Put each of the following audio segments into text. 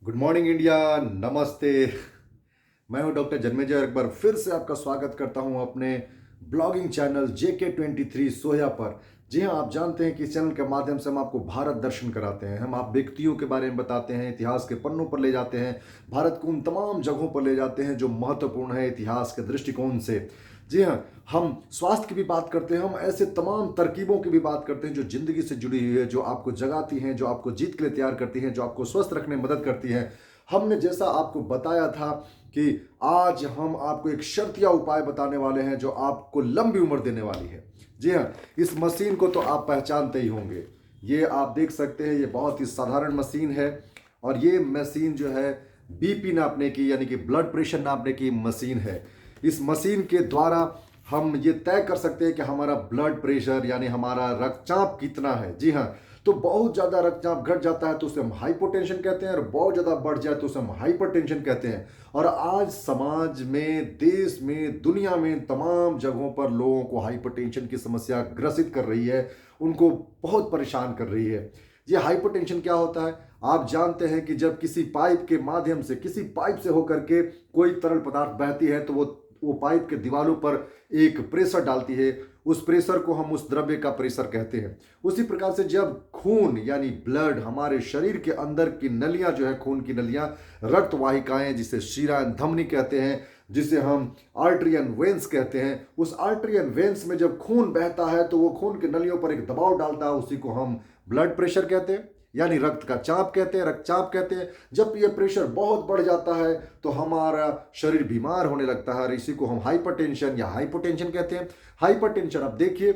Good morning India. नमस्ते। मैं हूं डॉक्टर जन्मेजय। एक बार फिर से आपका स्वागत करता हूं अपने ब्लॉगिंग चैनल JK23 सोया पर। जी हां, आप जानते हैं कि इस चैनल के माध्यम से हम आपको भारत दर्शन कराते हैं। हम आप व्यक्तियों के बारे में बताते हैं, इतिहास के पन्नों पर ले जाते हैं, भारत को उन तमाम जगहों पर ले जाते हैं जो महत्वपूर्ण है इतिहास के दृष्टिकोण से। जी हाँ, हम स्वास्थ्य की भी बात करते हैं, हम ऐसे तमाम तरकीबों की भी बात करते हैं जो जिंदगी से जुड़ी हुई है, जो आपको जगाती हैं, जो आपको जीत के लिए तैयार करती हैं, जो आपको स्वस्थ रखने में मदद करती हैं। हमने जैसा आपको बताया था कि आज हम आपको एक शर्तिया उपाय बताने वाले हैं जो आपको लंबी उम्र देने वाली है। जी हाँ, इस मशीन को तो आप पहचानते ही होंगे। ये आप देख सकते हैं, ये बहुत ही साधारण मशीन है और ये मशीन जो है बीपी नापने की यानी कि ब्लड प्रेशर नापने की मशीन है। इस मशीन के द्वारा हम ये तय कर सकते हैं कि हमारा ब्लड प्रेशर यानी हमारा रक्तचाप कितना है। जी हाँ, तो बहुत ज़्यादा रक्तचाप घट जाता है तो उसे हम हाइपोटेंशन कहते हैं और बहुत ज़्यादा बढ़ जाए तो उसे हम हाइपरटेंशन कहते हैं। और आज समाज में, देश में, दुनिया में तमाम जगहों पर लोगों को हाइपरटेंशन की समस्या ग्रसित कर रही है, उनको बहुत परेशान कर रही है। ये हाइपरटेंशन क्या होता है? आप जानते हैं कि जब किसी पाइप के माध्यम से, किसी पाइप से होकर के कोई तरल पदार्थ बहती है तो वो पाइप के दीवारों पर एक प्रेशर डालती है। उस प्रेशर को हम उस द्रव्य का प्रेशर कहते हैं। उसी प्रकार से जब खून यानी ब्लड हमारे शरीर के अंदर की नलियां जो है, खून की नलियां, रक्त वाहिकाएं जिसे शिरा धमनी कहते हैं, जिसे हम आर्टरियन वेन्स कहते हैं, उस आर्टरियन वेन्स में जब खून बहता है तो वो खून की नलियों पर एक दबाव डालता है, उसी को हम ब्लड प्रेशर कहते हैं यानी रक्त का चाप कहते हैं, रक्तचाप कहते हैं। जब ये प्रेशर बहुत बढ़ जाता है तो हमारा शरीर बीमार होने लगता है और इसी को हम हाइपरटेंशन या हाइपोटेंशन कहते हैं। हाइपरटेंशन, अब देखिए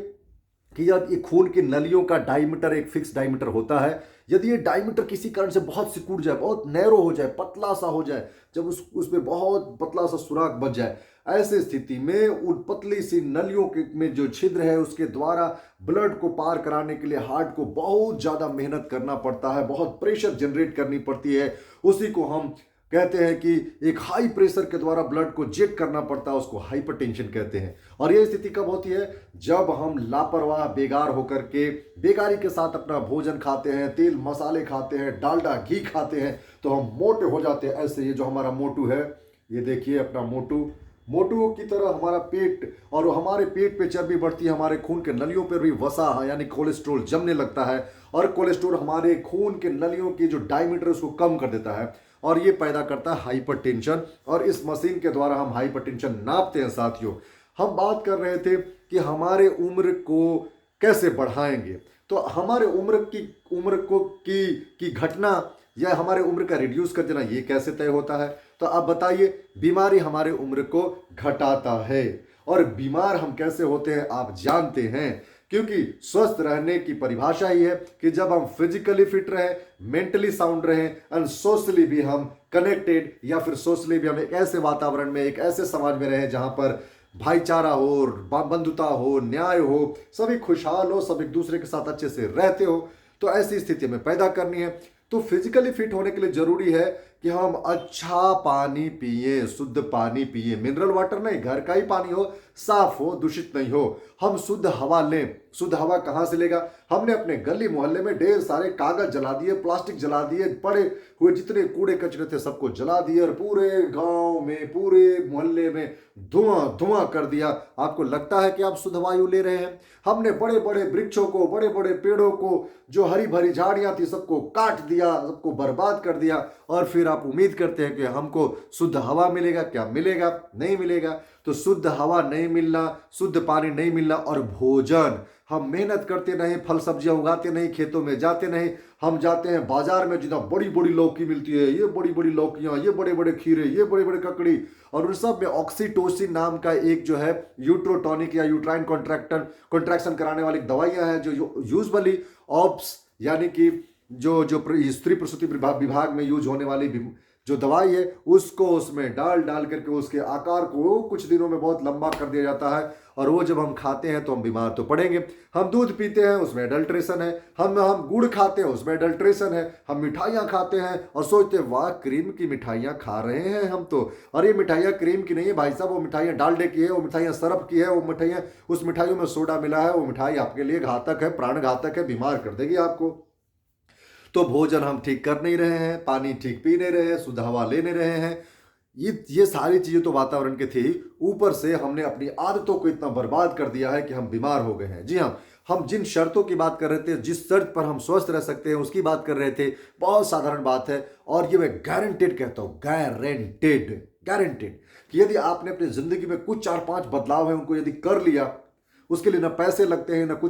कि जब ये खून की नलियों का डायमीटर एक फिक्स डायमीटर होता है, यदि ये डायमीटर किसी कारण से बहुत सिकुड़ जाए, बहुत नैरो हो जाए, पतला सा हो जाए, जब उसमें बहुत पतला सा सुराख बच जाए, ऐसी स्थिति में उन पतली सी नलियों के में जो छिद्र है उसके द्वारा ब्लड को पार कराने के लिए हार्ट को बहुत ज़्यादा मेहनत करना पड़ता है, बहुत प्रेशर जनरेट करनी पड़ती है। उसी को हम कहते हैं कि एक हाई प्रेशर के द्वारा ब्लड को जेट करना पड़ता है, उसको हाइपरटेंशन कहते हैं। और यह स्थिति कब होती है? जब हम लापरवाह, बेगार होकर के बेगारी के साथ अपना भोजन खाते हैं, तेल मसाले खाते हैं, डालडा घी खाते हैं, तो हम मोटे हो जाते हैं। ऐसे ये जो हमारा मोटू है, ये देखिए अपना मोटू, मोटू की तरह हमारा पेट, और हमारे पेट पे चर्बी बढ़ती है, हमारे खून के नलियों पर भी वसा यानी कोलेस्ट्रॉल जमने लगता है और कोलेस्ट्रॉल हमारे खून के नलियों की जो डायमीटर उसको कम कर देता है और ये पैदा करता है हाइपरटेंशन। और इस मशीन के द्वारा हम हाइपरटेंशन नापते हैं। साथियों, हम बात कर रहे थे कि हमारे उम्र को कैसे बढ़ाएंगे। तो हमारे उम्र को की घटना या हमारे उम्र का रिड्यूस कर देना, ये कैसे तय होता है? तो आप बताइए। बीमारी हमारे उम्र को घटाता है। और बीमार हम कैसे होते हैं आप जानते हैं, क्योंकि स्वस्थ रहने की परिभाषा ही है कि जब हम फिजिकली फिट रहें, मेंटली साउंड रहें एंड सोशली भी हम कनेक्टेड, या फिर सोशली भी हम एक ऐसे वातावरण में, एक ऐसे समाज में रहें जहां पर भाईचारा हो, बंधुता हो, न्याय हो, सभी खुशहाल हो, सब एक दूसरे के साथ अच्छे से रहते हो। तो ऐसी स्थिति में पैदा करनी है। तो फिजिकली फिट होने के लिए जरूरी है कि हम अच्छा पानी पिए, शुद्ध पानी पिए, मिनरल वाटर नहीं, घर का ही पानी हो, साफ हो, दूषित नहीं हो। हम शुद्ध हवा लें। शुद्ध हवा कहाँ से लेगा? हमने अपने गली मोहल्ले में ढेर सारे कागज जला दिए, प्लास्टिक जला दिए, पड़े हुए जितने कूड़े कचरे थे सबको जला दिए और पूरे गांव में, पूरे मोहल्ले में धुआं धुआं कर दिया। आपको लगता है कि आप शुद्ध वायु ले रहे हैं? हमने बड़े बड़े वृक्षों को, बड़े बड़े पेड़ों को, जो हरी भरी झाड़ियां थी, सबको काट दिया, सबको बर्बाद कर दिया और फिर आप उम्मीद करते हैं कि हमको शुद्ध हवा मिलेगा। क्या मिलेगा? नहीं मिलेगा। तो शुद्ध हवा नहीं मिलना, शुद्ध पानी नहीं मिलना और भोजन, हम मेहनत करते नहीं, फल सब्जियां उगाते नहीं, खेतों में जाते नहीं, हम जाते हैं बाजार में, जितना बड़ी बड़ी लौकी मिलती है, ये बड़ी बड़ी लौकियां, ये बड़े बड़े खीरे, ये बड़े बड़े ककड़ी, और उन सब में ऑक्सीटोसिन नाम का एक जो है यूट्रोटॉनिक या यूट्राइन कॉन्ट्रैक्शन कराने वाली दवाइयां हैं जो यूजुअली ऑप्स यानी कि जो जो स्त्री प्रसूति विभाग में यूज होने वाली जो दवाई है, उसको उसमें डाल करके उसके आकार को कुछ दिनों में बहुत लंबा कर दिया जाता है और वो जब हम खाते हैं तो हम बीमार तो पड़ेंगे। हम दूध पीते हैं, उसमें एडल्ट्रेशन है। हम गुड़ खाते हैं, उसमें एडल्ट्रेशन है। हम मिठाइयाँ खाते हैं और सोचते हैं वाह क्रीम की मिठाइयाँ खा रहे हैं हम तो, और ये मिठाइयाँ क्रीम की नहीं है भाई साहब, वो मिठाइयाँ डालडे की है, वो मिठाइयाँ सरफ की है, वो मिठाइयाँ, उस मिठाइयों में सोडा मिला है, वो मिठाई आपके लिए घातक है, प्राण घातक है, बीमार कर देगी आपको। तो भोजन हम ठीक कर नहीं रहे हैं, पानी ठीक पी नहीं रहे हैं, शुद्ध हवा ले नहीं रहे हैं। ये सारी चीज़ें तो वातावरण की थी, ऊपर से हमने अपनी आदतों को इतना बर्बाद कर दिया है कि हम बीमार हो गए हैं। जी हाँ, हम जिन शर्तों की बात कर रहे थे, जिस शर्त पर हम स्वस्थ रह सकते हैं उसकी बात कर रहे थे। बहुत साधारण बात है और ये मैं गारंटेड कहता हूँ, गारंटेड गारंटेड कि यदि आपने अपनी ज़िंदगी में कुछ 4-5 बदलाव है उनको यदि कर लिया, उसके लिए ना पैसे लगते हैं ना कुछ